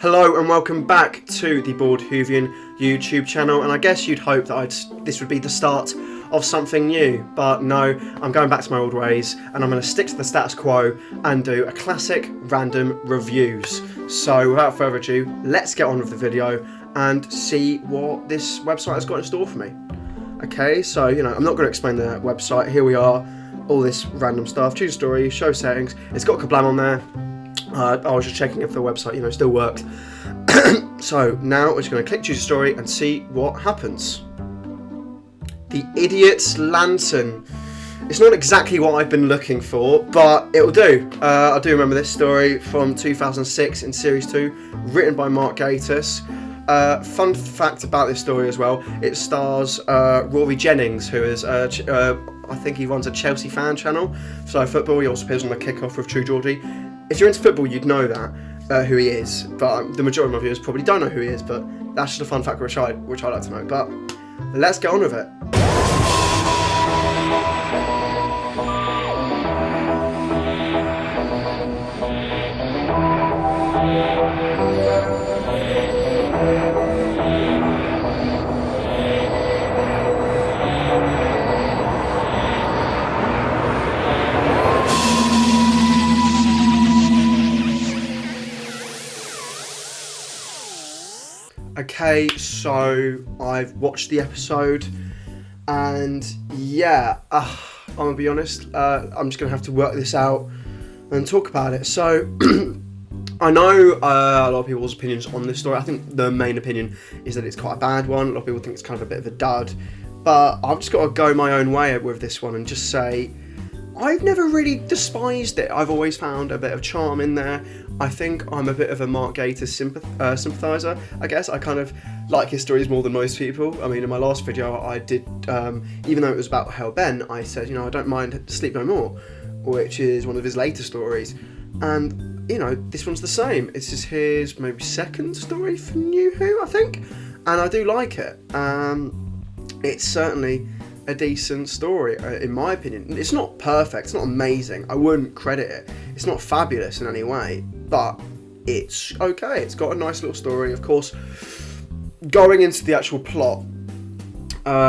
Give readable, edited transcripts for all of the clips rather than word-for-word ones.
Hello and welcome back to the Bored Whovian YouTube channel, and I guess you'd hope that this would be the start of something new, but no, I'm going back to my old ways and I'm going to stick to the status quo and do a classic random reviews. So without further ado, let's get on with the video and see what this website has got in store for me. Okay, so I'm not going to explain the website. Here we are, all this random stuff, choose a story, show settings. It's got Kablam on there. I was just checking if the website, still worked. So now we're just going to click choose a story and see what happens. The Idiot's Lantern. It's not exactly what I've been looking for, but it'll do. I do remember this story from 2006 in Series 2, written by M1ck. Fun fact about this story as well, it stars Rory Jennings, who is, I think he runs a Chelsea fan channel, so football. He also appears on the kickoff with True Geordie. If you're into football, you'd know that, who he is, but the majority of my viewers probably don't know who he is, but that's just a fun fact which I like to know. But let's get on with it. Okay, so I've watched the episode, and yeah, I'm gonna be honest, I'm just gonna have to work this out and talk about it. So, I know a lot of people's opinions on this story. I think the main opinion is that it's quite a bad one. A lot of people think it's kind of a bit of a dud, but I've just got to go my own way with this one and just say, I've never really despised it. I've always found a bit of charm in there. I think I'm a bit of a M1ck sympathiser, I guess. I kind of like his stories more than most people. I mean, in my last video I did, even though it was about Hellben, I said, I don't mind Sleep No More, which is one of his later stories. And, this one's the same. It's just his maybe second story for New Who, I think. And I do like it. It's certainly a decent story, in my opinion. It's not perfect, it's not amazing, I wouldn't credit it, it's not fabulous in any way, but it's okay. It's got a nice little story. Of course, going into the actual plot,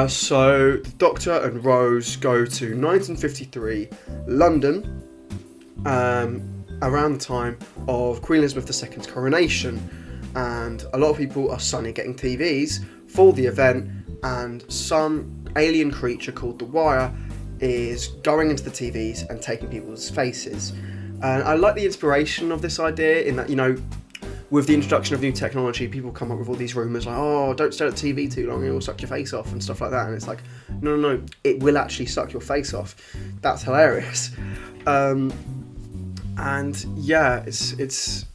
so the Doctor and Rose go to 1953 London, around the time of Queen Elizabeth II's coronation, and a lot of people are suddenly getting TVs for the event, and some alien creature called the Wire is going into the TVs and taking people's faces. And I like the inspiration of this idea in that, with the introduction of new technology, people come up with all these rumours like, oh, don't stare at the TV too long, it will suck your face off and stuff like that. And it's like, no, it will actually suck your face off. That's hilarious. And yeah, it's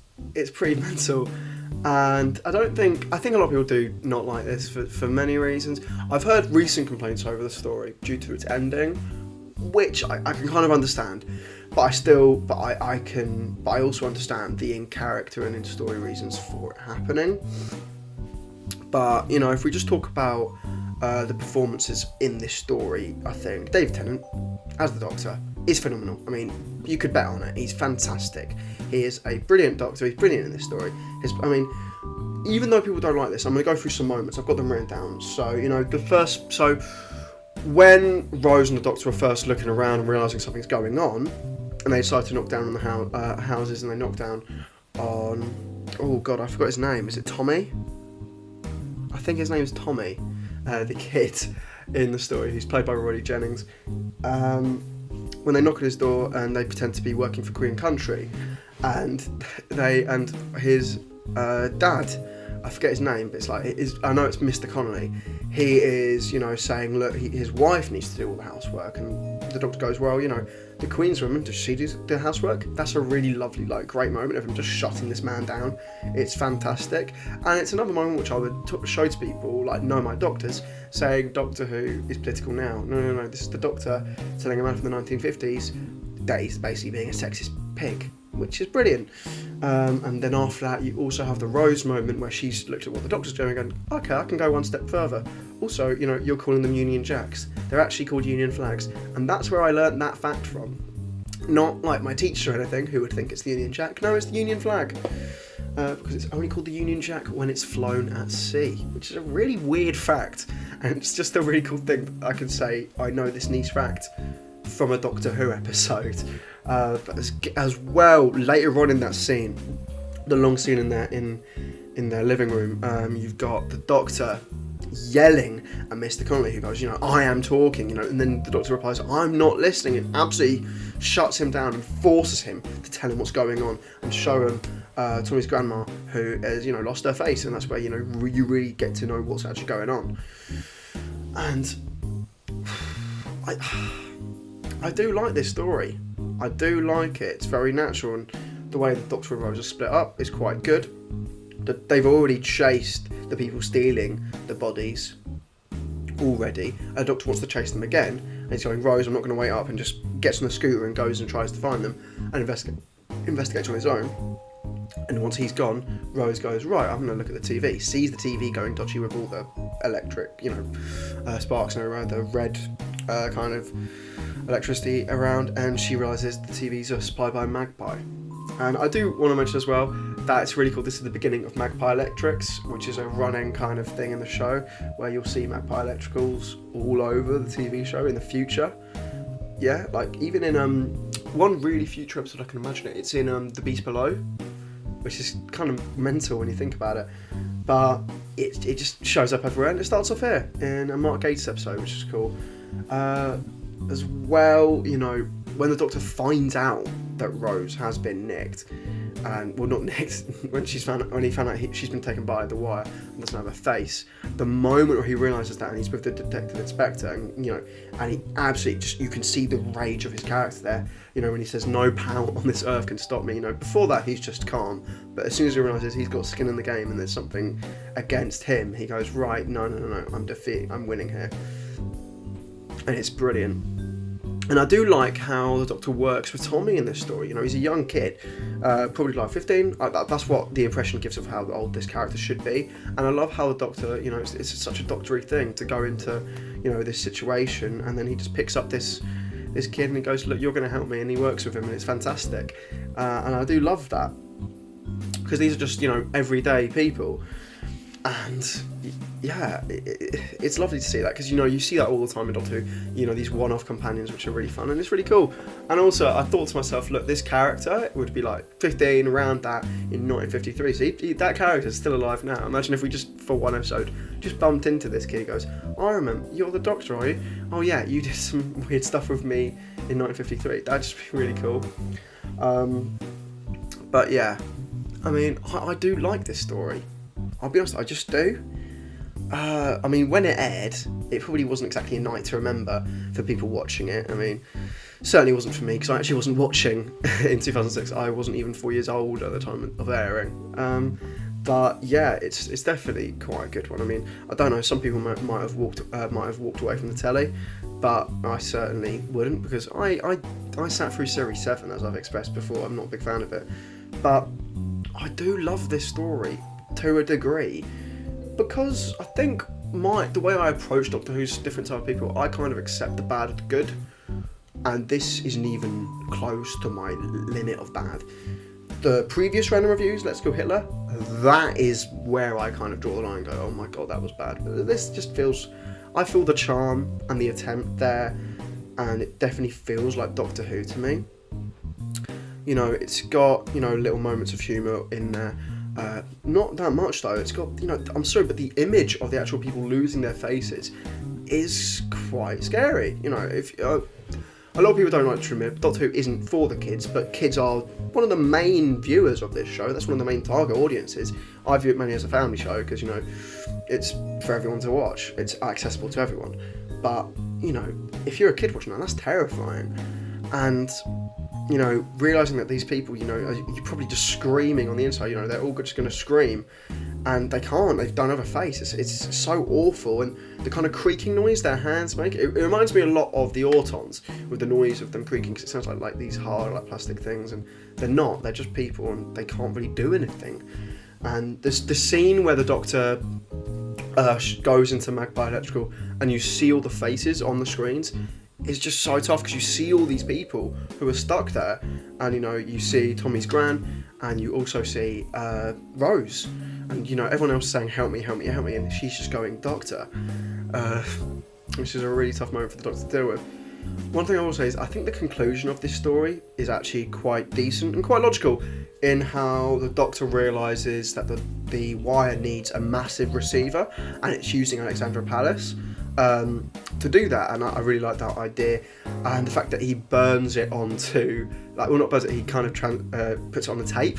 pretty mental. And I think a lot of people do not like this for many reasons. I've heard recent complaints over the story due to its ending, which I can kind of understand, but I also understand the in-character and in-story reasons for it happening. But, if we just talk about the performances in this story, I think David Tennant, as the Doctor, is phenomenal. I mean, you could bet on it. He's fantastic. He is a brilliant Doctor. He's brilliant in this story. Even though people don't like this, I'm going to go through some moments. I've got them written down. So, when Rose and the Doctor are first looking around and realising something's going on, and they decide to knock down on the houses, and they knock down on, oh God, I forgot his name. Is it Tommy? I think his name is Tommy, the kid in the story, who's played by Rory Jennings. When they knock at his door and they pretend to be working for Queen Country, and his dad, I forget his name, but it's like, I know it's Mr. Connolly. He is, saying, look, his wife needs to do all the housework, and the Doctor goes, well, the Queen's woman, does she do the housework? That's a really lovely, great moment of him just shutting this man down. It's fantastic, and it's another moment which I would show to people, know my doctors, saying Doctor Who is political now. No, this is the Doctor telling a man from the 1950s that he's basically being a sexist pig, which is brilliant. And then after that, you also have the Rose moment where she's looked at what the Doctor's doing and going, okay, I can go one step further. Also, you're calling them Union Jacks. They're actually called Union Flags. And that's where I learnt that fact from. Not like my teacher or anything, who would think it's the Union Jack. No, it's the Union flag. because it's only called the Union Jack when it's flown at sea, which is a really weird fact, and it's just a really cool thing that I can say I know this niche fact from a Doctor Who episode. But as well, later on in that scene, the long scene in their living room, you've got the Doctor yelling at Mr. Connolly, who goes, I am talking, and then the Doctor replies, I'm not listening, and absolutely shuts him down and forces him to tell him what's going on and show him Tommy's grandma, who has, lost her face, and that's where, you really get to know what's actually going on. And I do like this story. I do like it. It's very natural, and the way the Doctor and Rose are split up is quite good. They've already chased the people stealing the bodies already. The Doctor wants to chase them again, and he's going, Rose, I'm not going to wait up, and just gets on the scooter and goes and tries to find them and investigates on his own. And once he's gone, Rose goes, right, I'm going to look at the TV. Sees the TV going dodgy with all the electric, sparks and around the red kind of electricity around, and she realises the TV's are supplied by Magpie. And I do want to mention as well that it's really cool. This is the beginning of Magpie Electrics, which is a running kind of thing in the show where you'll see Magpie Electricals all over the TV show in the future. Yeah, like even in one really future episode I can imagine it. It's in The Beast Below, which is kind of mental when you think about it. But it just shows up everywhere, and it starts off here in a Mark Gatiss episode, which is cool. As well, when the Doctor finds out that Rose has been nicked, and well, not nicked, when he found out she's been taken by the wire and doesn't have a face, the moment where he realises that, and he's with the detective inspector, and and he absolutely just, you can see the rage of his character there, when he says no power on this earth can stop me. Before that he's just calm, but as soon as he realises he's got skin in the game and there's something against him, he goes, right, no, I'm winning here. And it's brilliant. And I do like how the Doctor works with Tommy in this story. He's a young kid, probably like 15. That's what the impression gives of how old this character should be. And I love how the Doctor, it's such a doctory thing to go into, this situation, and then he just picks up this kid and he goes, look, you're going to help me, and he works with him, and it's fantastic. And I do love that, because these are just, everyday people. And yeah, it's lovely to see that, because you see that all the time in Doctor Who, these one-off companions, which are really fun, and it's really cool. And also I thought to myself, look, this character would be like 15, around that, in 1953, so that character's still alive now. Imagine if we just, for one episode, just bumped into this kid. He goes, I remember, you're the Doctor, are you? Oh yeah, you did some weird stuff with me in 1953. That'd just be really cool. But yeah, I do like this story. I'll be honest, I just do. When it aired, it probably wasn't exactly a night to remember for people watching it. Certainly wasn't for me, because I actually wasn't watching in 2006. I wasn't even 4 years old at the time of airing. But yeah, it's definitely quite a good one. I don't know, some people might have walked away from the telly, but I certainly wouldn't, because I sat through Series 7, as I've expressed before. I'm not a big fan of it, but I do love this story to a degree, because I think the way I approach Doctor Who's different type of people, I kind of accept the bad and the good, and this isn't even close to my limit of bad. The previous random reviews, Let's Go Hitler, that is where I kind of draw the line and go, oh my god, that was bad. But this just feels, I feel the charm and the attempt there, and it definitely feels like Doctor Who to me. It's got, little moments of humour in there. Not that much though. It's got, I'm sorry, but the image of the actual people losing their faces is quite scary. If a lot of people don't like to admit, Doctor Who isn't for the kids, but kids are one of the main viewers of this show. That's one of the main target audiences. I view it mainly as a family show, because it's for everyone to watch. It's accessible to everyone. But if you're a kid watching that, that's terrifying. And realising that these people, you're probably just screaming on the inside, they're all just going to scream, and they can't, they don't have a face. It's so awful, and the kind of creaking noise their hands make, it reminds me a lot of the Autons, with the noise of them creaking, because it sounds like these hard, plastic things, and they're not, they're just people, and they can't really do anything. And there's the scene where the Doctor goes into Magpie Electrical, and you see all the faces on the screens. is just so tough, because you see all these people who are stuck there, and you see Tommy's gran, and you also see Rose, and everyone else saying help me, help me, help me, and she's just going doctor, which is a really tough moment for the Doctor to deal with. One thing I will say is I think the conclusion of this story is actually quite decent and quite logical, in how the Doctor realises that the wire needs a massive receiver, and it's using Alexandra Palace to do that, and I really like that idea, and the fact that he burns it onto, not burns it, he kind of puts it on the tape,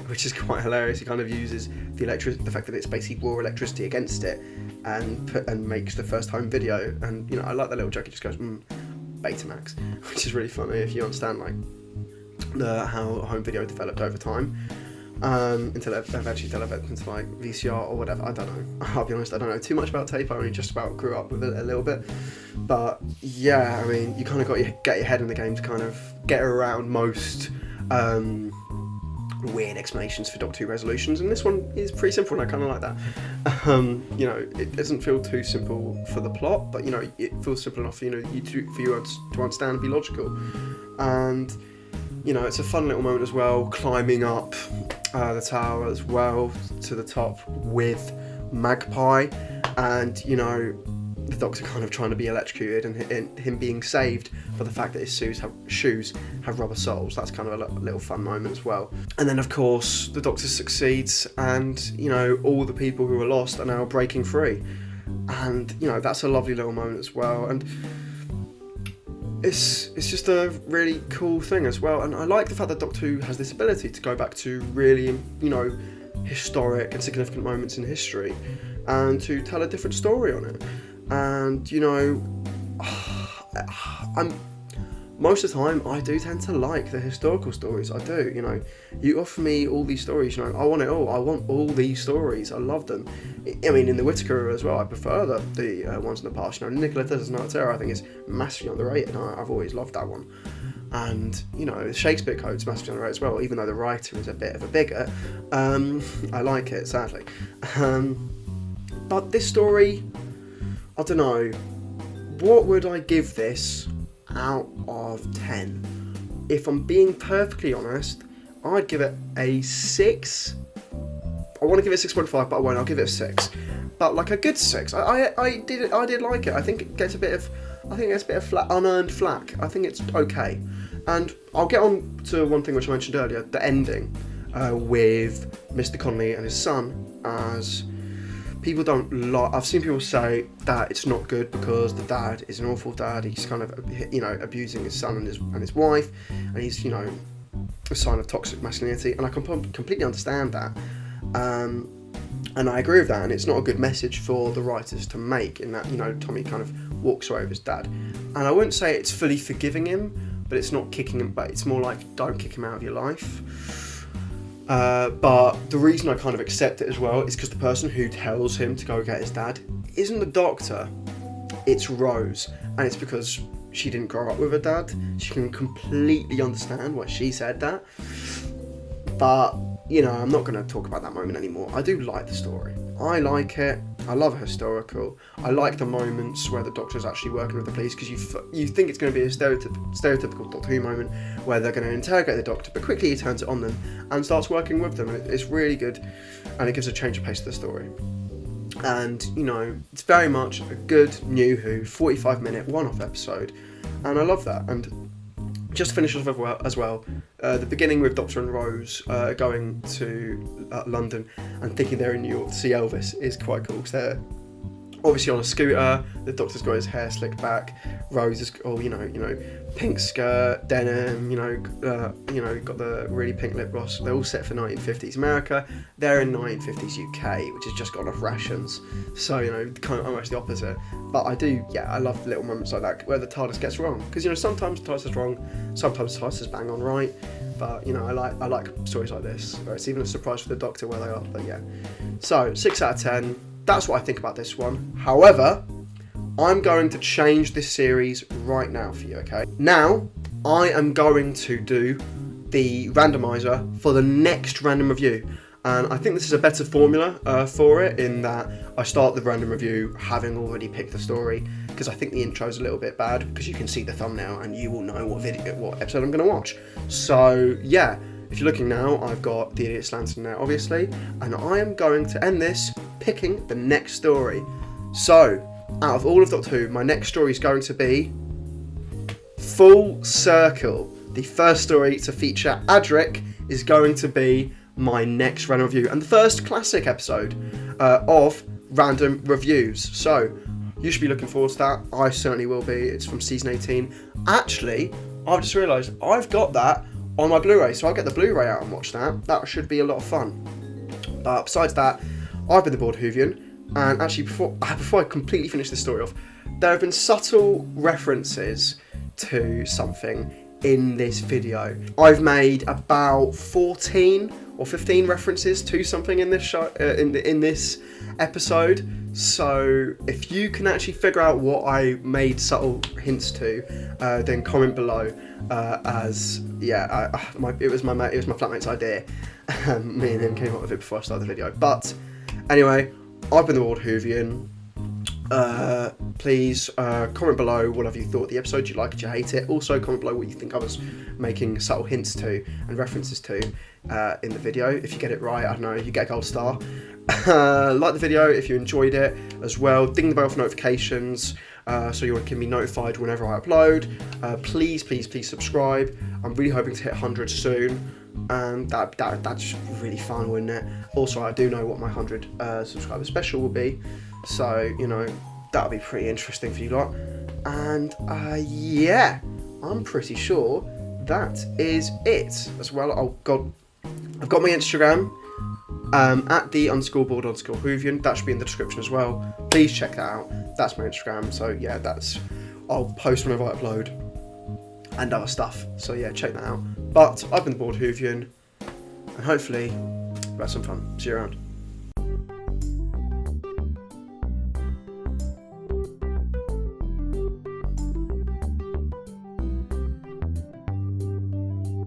which is quite hilarious. He kind of uses the fact that it's basically raw electricity against it, and makes the first home video, and I like that little joke. He just goes Betamax, which is really funny if you understand how home video developed over time, until it eventually developed into VCR or whatever. I don't know. I'll be honest, I don't know too much about tape. I only just about grew up with it a little bit. But yeah, I mean, you kind of got to get your head in the game to kind of get around most weird explanations for Doctor Who resolutions, and this one is pretty simple, and I kind of like that. It doesn't feel too simple for the plot, but it feels simple enough for you to understand and be logical. And it's a fun little moment as well, climbing up the tower as well to the top with Magpie, and the Doctor kind of trying to be electrocuted, and him being saved for the fact that his shoes have rubber soles. That's kind of a little fun moment as well. And then of course the Doctor succeeds, and all the people who were lost are now breaking free, and that's a lovely little moment as well. And it's just a really cool thing as well, and I like the fact that Doctor Who has this ability to go back to really historic and significant moments in history, and to tell a different story on it. And most of the time I do tend to like the historical stories. I do. You offer me all these stories, I want it all. I want all these stories. I love them. I mean, in the Whittaker as well, I prefer the ones in the past. Nicola Tesla's Night of Terror, I think, is massively underrated. I've always loved that one. And the Shakespeare Code's massively underrated as well, even though the writer is a bit of a bigot. I like it, sadly. But this story, I don't know, what would I give this out of 10? If I'm being perfectly honest, I'd give it a 6. I want to give it a 6.5, but I won't. I'll give it a 6, but a good 6. I did like it. I think it gets a bit of unearned flack. I think it's okay, and I'll get on to one thing which I mentioned earlier: the ending with Mr. Connolly and his son, as people don't like. I've seen people say that it's not good because the dad is an awful dad. He's kind of abusing his son and his wife, and he's a sign of toxic masculinity, and I can completely understand that. And I agree with that, and it's not a good message for the writers to make, in that Tommy kind of walks away with his dad, and I wouldn't say it's fully forgiving him, but it's not kicking him, but it's more like don't kick him out of your life. But the reason I kind of accept it as well is because the person who tells him to go get his dad isn't the Doctor, it's Rose, and it's because she didn't grow up with her dad. She can completely understand why she said that, but I'm not going to talk about that moment anymore. I do like the story. I like it. I love historical. I like the moments where the Doctor's actually working with the police, because you think it's going to be a stereotypical Doctor Who moment where they're going to interrogate the Doctor, but quickly he turns it on them and starts working with them. And it's really good, and it gives a change of pace to the story. And it's very much a good New Who 45-minute one-off episode, and I love that. And just to finish off as well, the beginning with Doctor and Rose going to London and thinking they're in New York to see Elvis is quite cool, because they're obviously on a scooter. The Doctor's got his hair slicked back. Rose is all pink skirt, denim. Got the really pink lip gloss. They're all set for 1950s America. They're in 1950s UK, which has just gone off rations. So kind of almost the opposite. But I love the little moments like that where the TARDIS gets wrong, because sometimes the TARDIS is wrong, sometimes the TARDIS is bang on right. But I like stories like this where it's even a surprise for the Doctor where they are. But yeah, so 6 out of 10. That's what I think about this one. However, I'm going to change this series right now for you, okay? Now, I am going to do the randomizer for the next random review. And I think this is a better formula for it, in that I start the random review having already picked the story. Because because I think the intro is a little bit bad, because you can see the thumbnail and you will know what episode I'm going to watch. So yeah, if you're looking now, I've got the Idiot's Lantern there, obviously, and I am going to end this picking the next story. So, out of all of Doctor Who, my next story is going to be Full Circle. The first story to feature Adric is going to be my next random review, and the first classic episode of Random Reviews. So, you should be looking forward to that. I certainly will be. It's from season 18. Actually, I've just realised I've got that on my Blu-ray, so I'll get the Blu-ray out and watch that. That should be a lot of fun. But besides that, I've been the Bored Whovian, and actually before I completely finish this story off, there have been subtle references to something in this video. I've made about 14 or 15 references to something in this show, in this episode. So if you can actually figure out what I made subtle hints to, then comment below. It was my flatmate's idea. Me and him came up with it before I started the video. But anyway, I've been the Bored Whovian. Please comment below whatever you thought of the episode. You like it, you hate it. Also comment below what you think I was making subtle hints to and references to in the video. If you get it right, I don't know, you get a gold star. Like the video if you enjoyed it as well. Ding the bell for notifications so you can be notified whenever I upload. Please subscribe. I'm really hoping to hit 100 soon, and that's really fun, wouldn't it? Also, I do know what my 100 subscriber special will be, so you know that'll be pretty interesting for you lot. And yeah, I'm pretty sure that is it as well. Oh god, I've got my Instagram at @the_bored_Whovian. That should be in the description as well. Please check that out. That's my Instagram. So yeah, I'll post whenever I upload and other stuff. So yeah, check that out. But I've been the Bored Whovian, and hopefully we'll have some fun. See you around.